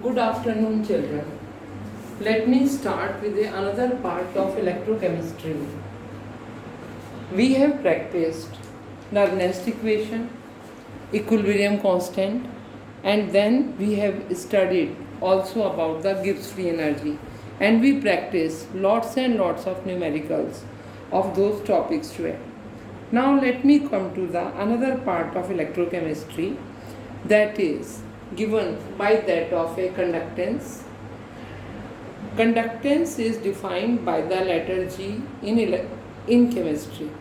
Good afternoon, children. Let me start with another part of electrochemistry. We have practiced Nernst equation, equilibrium constant, and then we have studied also about the Gibbs free energy, and we practiced lots and lots of numericals of those topics today. Now let me come to the another part of electrochemistry, that is given by that of a conductance. Conductance is defined by the letter G in chemistry.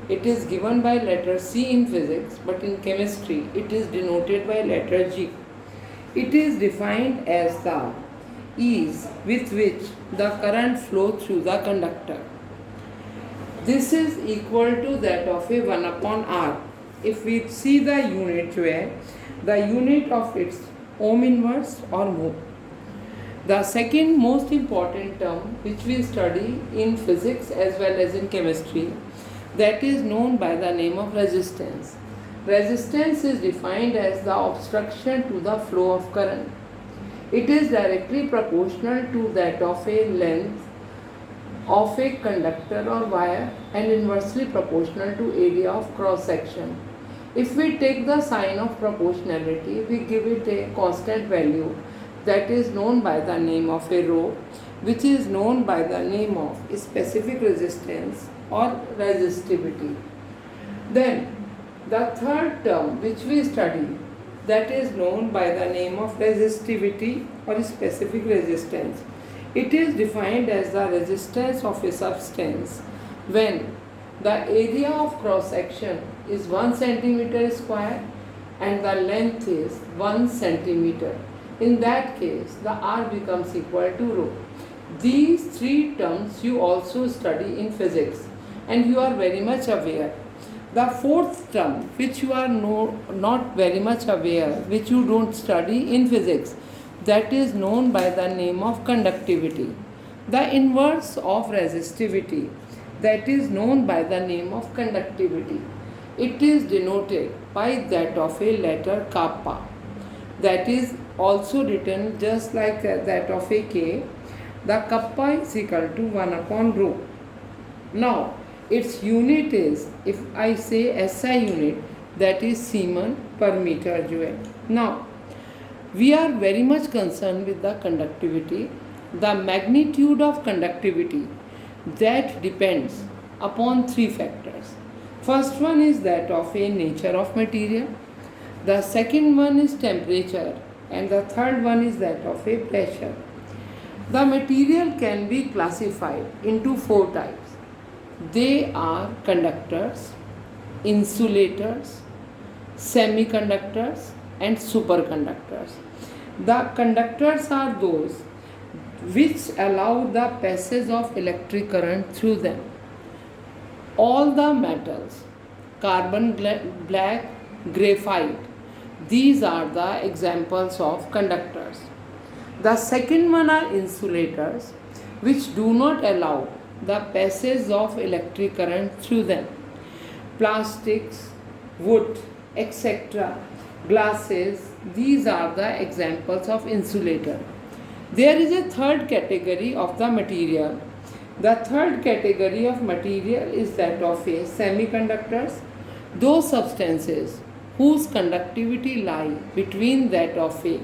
It is given by letter C in physics, but in chemistry it is denoted by letter G. It is defined as the ease with which the current flows through the conductor. This is equal to that of a 1 upon R. If we see the unit where the unit of its ohm inverse or mho. The second most important term which we study in physics as well as in chemistry, that is known by the name of resistance. Resistance is defined as the obstruction to the flow of current. It is directly proportional to that of a length of a conductor or wire and inversely proportional to area of cross section. If we take the sign of proportionality, we give it a constant value that is known by the name of a rho, which is known by the name of specific resistance or resistivity. Then the third term which we study, that is known by the name of resistivity or specific resistance. It is defined as the resistance of a substance when the area of cross section is 1 centimeter square and the length is 1 centimeter. In that case, the R becomes equal to rho. These three terms you also study in physics and you are very much aware. The fourth term which you are not very much aware, which you don't study in physics, that is known by the name of conductivity. The inverse of resistivity, that is known by the name of conductivity. It is denoted by that of a letter kappa, that is also written just like that of a K. The kappa is equal to 1 upon rho. Now its unit is, if I say SI unit, that is Siemens per meter joule. Now we are very much concerned with the conductivity. The magnitude of conductivity, that depends upon three factors. First one is that of a nature of material. The second one is temperature and the third one is that of a pressure. The material can be classified into four types. They are conductors, insulators, semiconductors and superconductors. The conductors are those which allow the passage of electric current through them. All the metals, carbon black, graphite, these are the examples of conductors. The second one are insulators, which do not allow the passage of electric current through them. Plastics, wood, etc., glasses, these are the examples of insulator. There is a third category of the material. The third category of material is that of a semiconductors. Those substances whose conductivity lie between that of a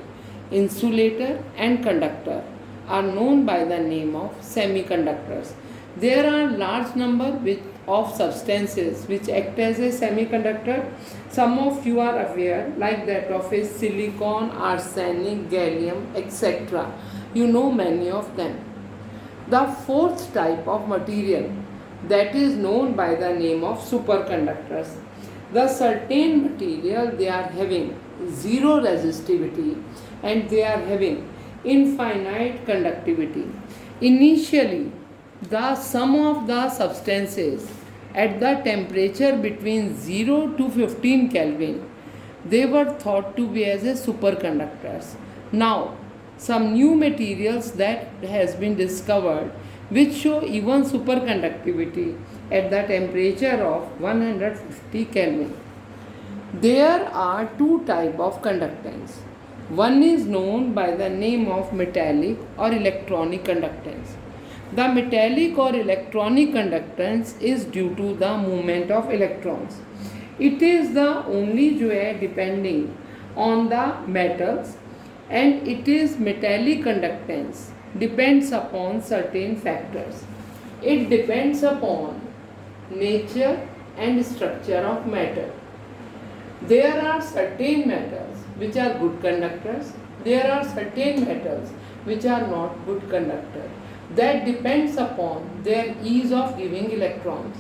insulator and conductor are known by the name of semiconductors. There are large number of substances which act as a semiconductor. Some of you are aware, like that of a silicon, arsenic, gallium, etc. You know many of them. The fourth type of material, that is known by the name of superconductors. The certain material, they are having zero resistivity and they are having infinite conductivity. Initially, the sum of the substances at the temperature between 0 to 15 Kelvin, they were thought to be as a superconductors. Now, some new materials that has been discovered which show even superconductivity at the temperature of 150 Kelvin. There are two types of conductance. One is known by the name of metallic or electronic conductance. The metallic or electronic conductance is due to the movement of electrons. It is the only जो है depending on the metals, and it is metallic conductance depends upon certain factors. It depends upon nature and structure of matter. There are certain metals which are good conductors. There are certain metals which are not good conductors. That depends upon their ease of giving electrons.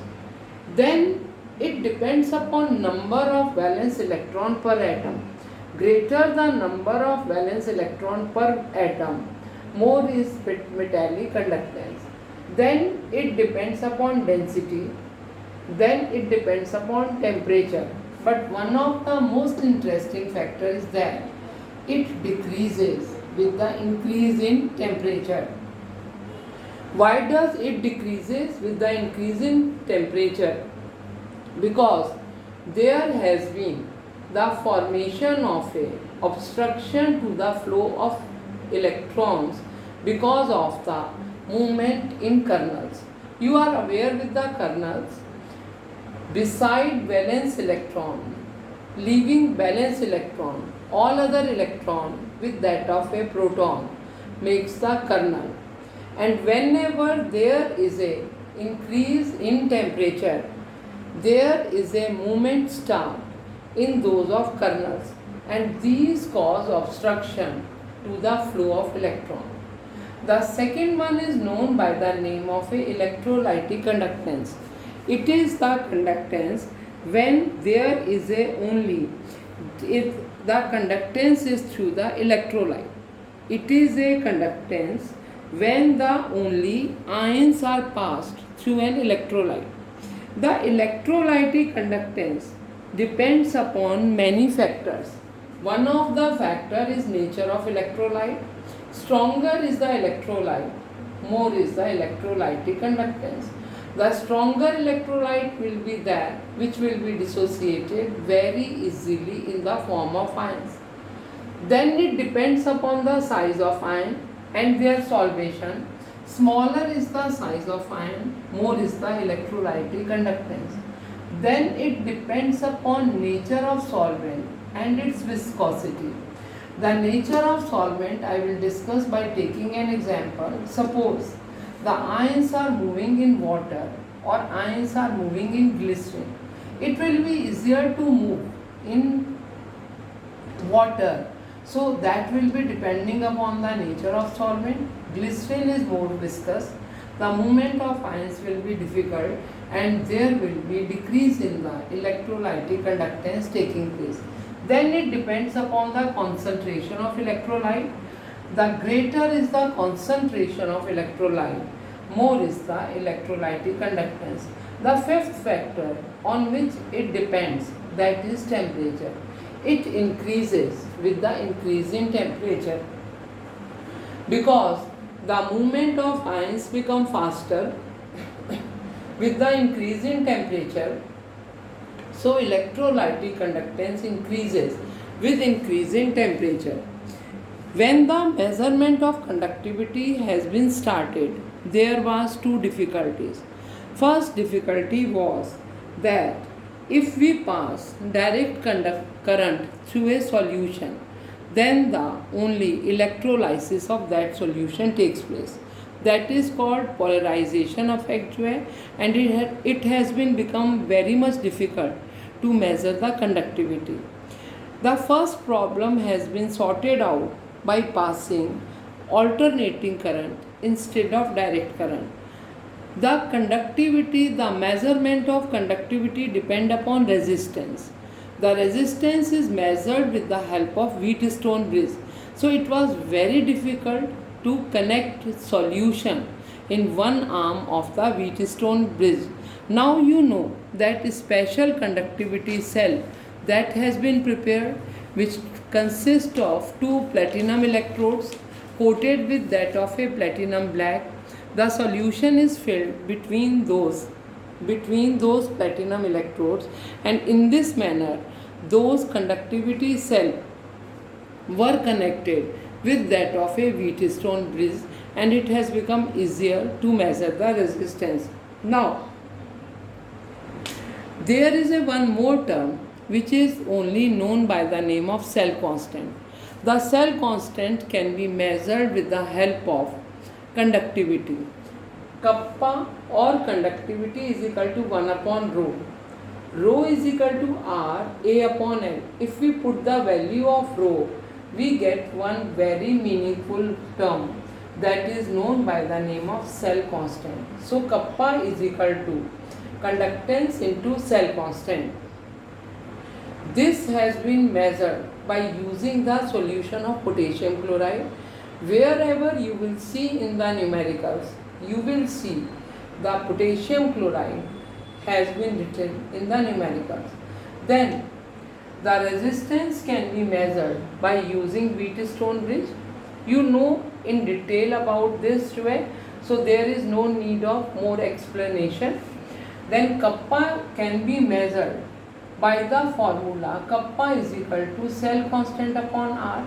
Then it depends upon number of valence electron per atom. Greater the number of valence electron per atom, more is metallic conductance. Then it depends upon density. Then it depends upon temperature. But one of the most interesting factors is that it decreases with the increase in temperature. Why does it decreases with the increase in temperature? Because there has been the formation of a obstruction to the flow of electrons because of the movement in kernels. You are aware with the kernels, beside valence electron, leaving valence electron, all other electron with that of a proton makes the kernel. And whenever there is a increase in temperature, there is a movement start in those of kernels, and these cause obstruction to the flow of electron. The second one is known by the name of a electrolytic conductance. It is the conductance when there is a only, if the conductance is through the electrolyte. It is a conductance when the only ions are passed through an electrolyte. The electrolytic conductance depends upon many factors. One of the factor is nature of electrolyte. Stronger is the electrolyte, more is the electrolytic conductance. The stronger electrolyte will be that which will be dissociated very easily in the form of ions. Then it depends upon the size of ion and their solvation. Smaller is the size of ion, more is the electrolytic conductance. Then it depends upon nature of solvent and its viscosity. The nature of solvent I will discuss by taking an example. Suppose the ions are moving in water or ions are moving in glycerin. It will be easier to move in water. So that will be depending upon the nature of solvent. Glycerin is more viscous. The movement of ions will be difficult and there will be decrease in the electrolytic conductance taking place. Then it depends upon the concentration of electrolyte. The greater is the concentration of electrolyte, more is the electrolytic conductance. The fifth factor on which it depends, that is temperature. It increases with the increase in temperature because the movement of ions become faster with the increase in temperature. So electrolytic conductance increases with increase in temperature. When the measurement of conductivity has been started, there was two difficulties. First difficulty was that if we pass direct current through a solution, then the only electrolysis of that solution takes place. That is called polarization effect, and it has been become very much difficult to measure the conductivity. The first problem has been sorted out by passing alternating current instead of direct current. The conductivity, the measurement of conductivity depend upon resistance. The resistance is measured with the help of Wheatstone bridge. So it was very difficult to connect solution in one arm of the Wheatstone bridge. Now you know that special conductivity cell that has been prepared, which consists of two platinum electrodes coated with that of a platinum black. The solution is filled between those platinum electrodes, and in this manner those conductivity cell were connected with that of a Wheatstone bridge, and it has become easier to measure the resistance. Now, there is a one more term which is only known by the name of cell constant. The cell constant can be measured with the help of conductivity. Kappa or conductivity is equal to 1 upon rho. Rho is equal to R A upon L. If we put the value of rho, we get one very meaningful term that is known by the name of cell constant. So kappa is equal to conductance into cell constant. This has been measured by using the solution of potassium chloride. Wherever you will see in the numericals, you will see the potassium chloride has been written in the numericals. Then the resistance can be measured by using Wheatstone bridge. You know in detail about this way, so there is no need of more explanation. Then kappa can be measured by the formula kappa is equal to cell constant upon R.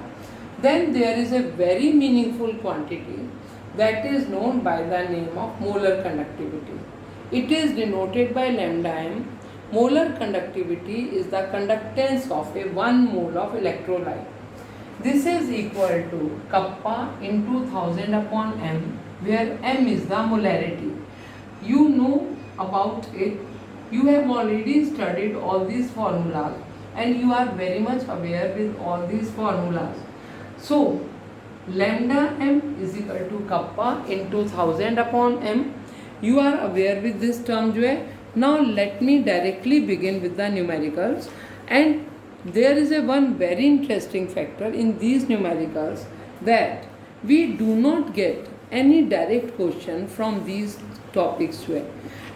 Then there is a very meaningful quantity that is known by the name of molar conductivity. It is denoted by lambda m. Molar conductivity is the conductance of a 1 mole of electrolyte. This is equal to kappa into 1000 upon m, where m is the molarity. You know about it. You have already studied all these formulas and you are very much aware with all these formulas. So, lambda m is equal to kappa into 1000 upon m. You are aware with this term जो है. Now let me directly begin with the numericals, and there is a one very interesting factor in these numericals that we do not get any direct question from these topics where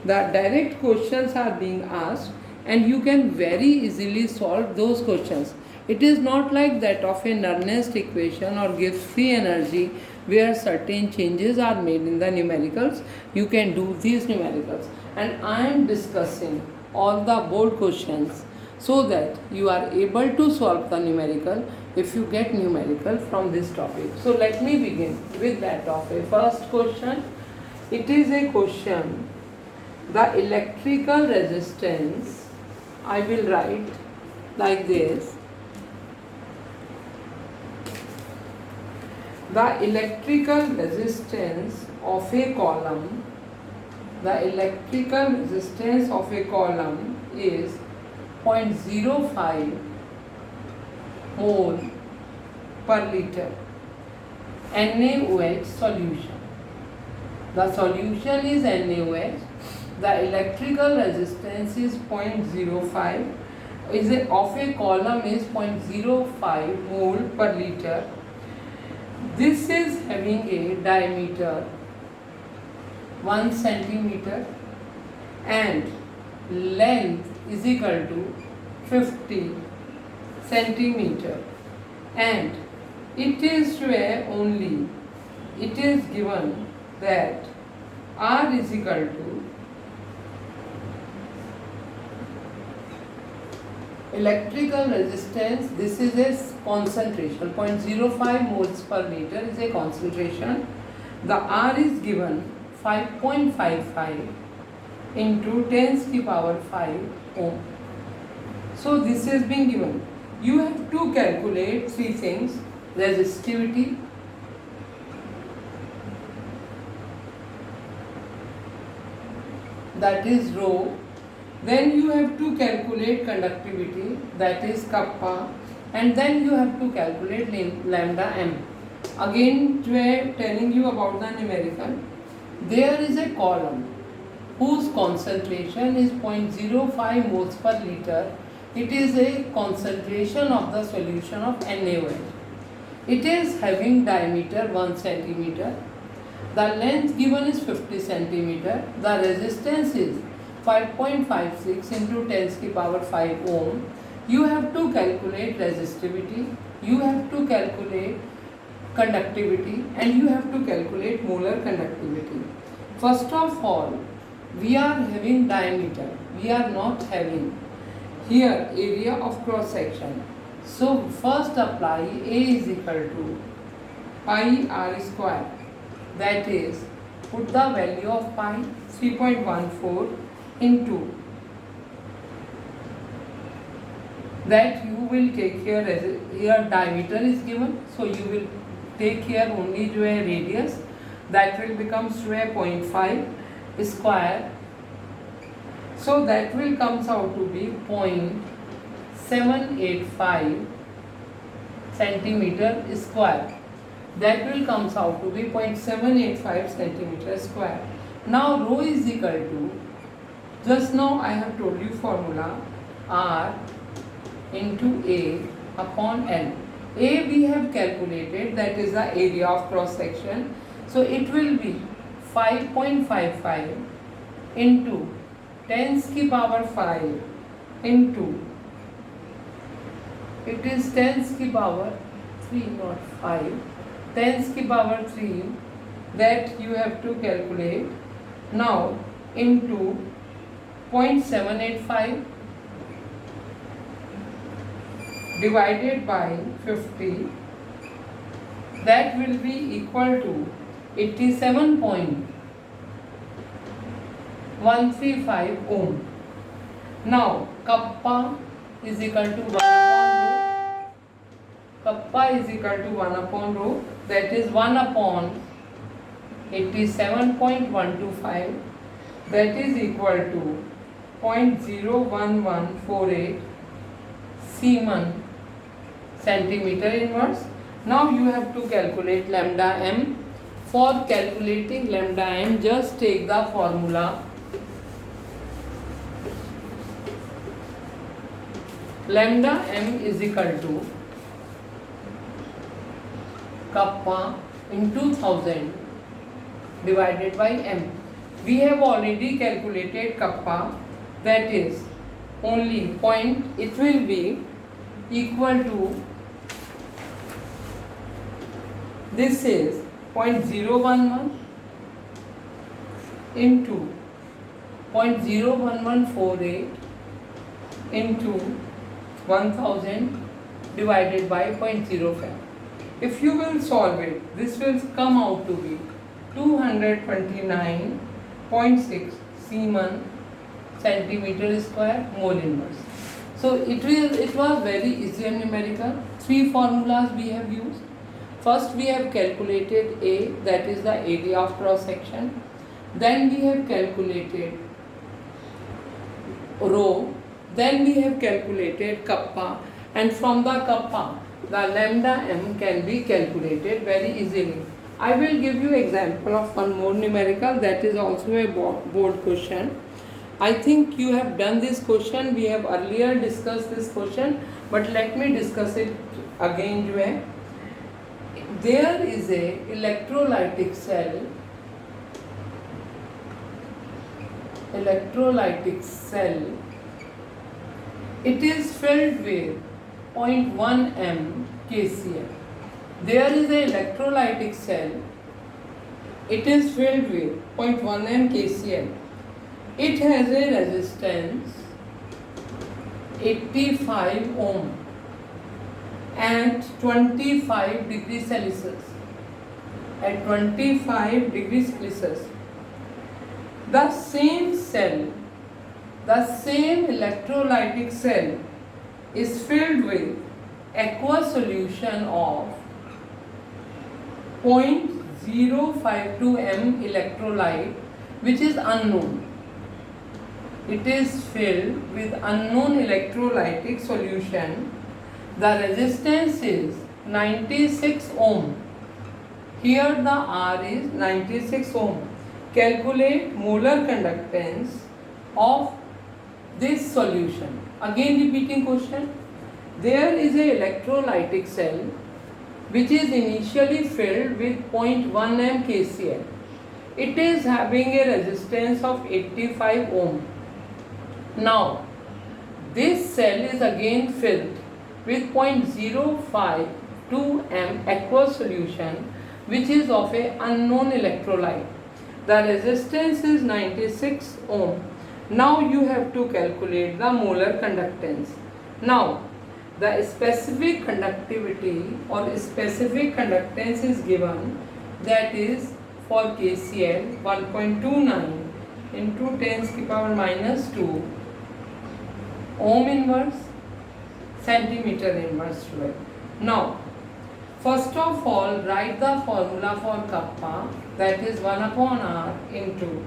the direct questions are being asked and you can very easily solve those questions. It is not like that of a Nernst equation or Gibbs free energy where certain changes are made in the numericals. You can do these numericals, and I am discussing all the board questions so that you are able to solve the numerical if you get numerical from this topic. So let me begin with that of a first question. It is a question, the electrical resistance, I will write like this. The electrical resistance of a column, is 0.05 mole per liter NaOH solution. The solution is NaOH. The electrical resistance is 0.05 of a column is 0.05 mole per liter. This is having a diameter 1 centimeter and length is equal to 50 centimeter, and it is given that R is equal to electrical resistance. This is a concentration, 0.05 moles per liter is a concentration. The R is given 5.55 into 10 to the power 5 ohm. So this has been given. You have to calculate three things: resistivity, that is rho. Then you have to calculate conductivity, that is kappa, and then you have to calculate lambda m. Again, telling you about the numerical. There is a column whose concentration is 0.05 moles per liter. It is a concentration of the solution of NaOH. It is having diameter 1 centimeter. The length given is 50 centimeter. The resistance is 5.56 into 10 to the power 5 ohm. You have to calculate resistivity, you have to calculate conductivity, and you have to calculate molar conductivity. First of all, we are having diameter, we are not having here area of cross section. So first apply A is equal to pi r square, that is put the value of pi 3.14 into that you will take here as here diameter is given, so you will take here only जो है radius, that will becomes जो है 0.5 square, so that will comes out to be 0.785 centimeter square. That will comes out to be 0.785 centimeter square. Now rho is equal to, just now I have told you formula, R into A upon L. A we have calculated, that is the area of cross section, so it will be 5.55 into 10 की power 5 into, it is 10 की power 3 not 5, 10 की power 3, that you have to calculate now into 0.785 divided by 50, that will be equal to 87.135 ohm. Now kappa is equal to 1 upon rho. Kappa is equal to 1 upon rho, that is 1 upon 87.125, that is equal to 0.01148 Siemen centimeter inverse. Now you have to calculate lambda m. For calculating lambda m, just take the formula lambda m is equal to kappa into 1000 divided by m. We have already calculated kappa, that is only point, it will be equal to, this is 0.011 into 0.01148 into 1000 divided by 0.05. If you will solve it, this will come out to be 229.6 Siemen centimeter square mole inverse. So it was very easy and numerical. 3 formulas we have used. First we have calculated A, that is the area of cross section. Then we have calculated rho. Then we have calculated kappa, and from the kappa the lambda m can be calculated very easily. I will give you example of one more numerical, that is also a board question. I think you have done this question, we have earlier discussed this question, but let me discuss it again. जो है, there is a electrolytic cell. It is filled with 0.1 m KCl. There is a electrolytic cell. It is filled with 0.1 m KCl. It has a resistance 85 ohm at 25 degrees Celsius. At 25 degrees Celsius, the same cell, the same electrolytic cell is filled with aqueous solution of 0.052 m electrolyte, which is unknown. It is filled with unknown electrolytic solution. The resistance is 96 ohm. Here the R is 96 ohm. Calculate molar conductance of this solution. Again repeating question. There is a electrolytic cell which is initially filled with 0.1 m KCl. It is having a resistance of 85 ohm. Now this cell is again filled with 0.052 m aqueous solution, which is of a unknown electrolyte. The resistance is 96 ohm. Now you have to calculate the molar conductance. Now the specific conductivity or specific conductance is given, that is for KCl 1.29 into 10 to the power minus 2 ohm inverse centimeter inverse square. Now first of all write the formula for kappa, that is 1 upon R into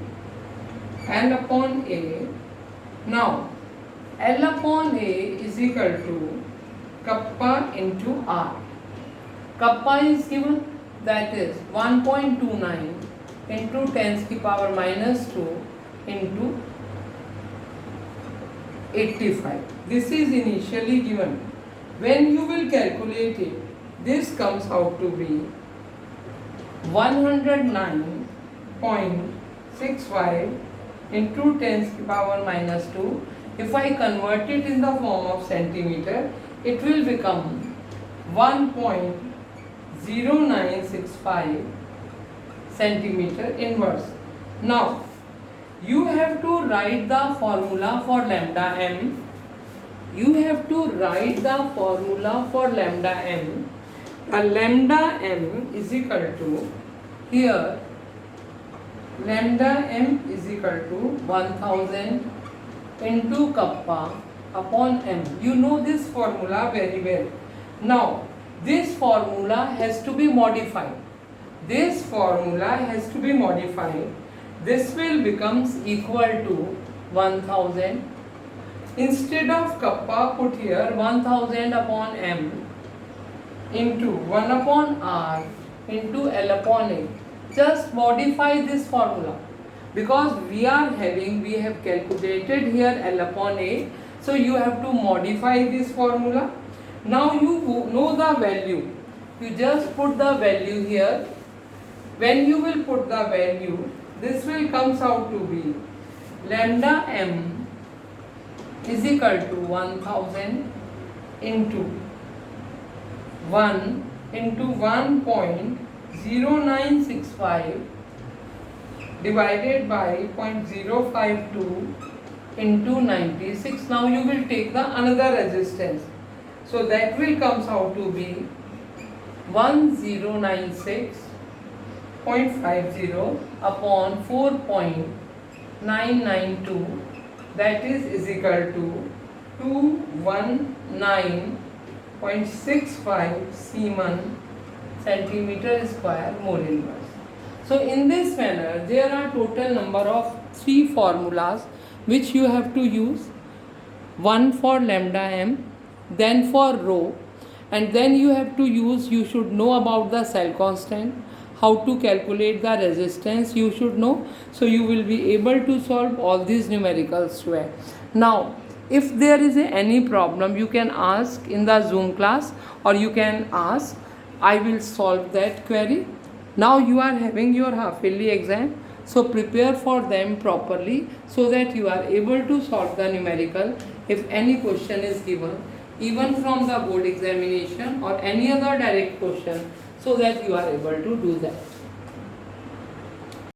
L upon A. Now L upon A is equal to kappa into R. Kappa is given, that is 1.29 into 10 to the power minus 2 into 85. This is initially given. When you will calculate it, this comes out to be 109.65 into 10 to the power minus 2. If I convert it in the form of centimeter, it will become 1.0965 centimeter inverse. Now you have to write the formula for lambda m. You have to write the formula for lambda m. Lambda m is equal to, here lambda m is equal to 1000 into kappa upon m. You know this formula very well. Now this formula has to be modified. This formula has to be modified. This will becomes equal to 1000. Instead of kappa, put here 1000 upon m into 1 upon R into L upon A. Just modify this formula, because we have calculated here L upon A, so you have to modify this formula. Now you know the value, you just put the value here. When you will put the value, this will comes out to be lambda m is equal to 1000 into 1 into 1.0965 divided by 0.052 into 96. Now you will take the another resistance, so that will comes out to be 1096.50 upon 4.992, that is equal to 219.65 Siemens centimeter square mole inverse. So in this manner there are total number of 3 formulas which you have to use. One for lambda m, then for rho, and then you have to use, you should know about the cell constant, how to calculate the resistance you should know. So you will be able to solve all these numericals well. Now if there is any problem, you can ask in the Zoom class, or you can ask, I will solve that query. Now you are having your half yearly exam, so prepare for them properly so that you are able to solve the numerical if any question is given, even from the board examination or any other direct question, so that you are able to do that.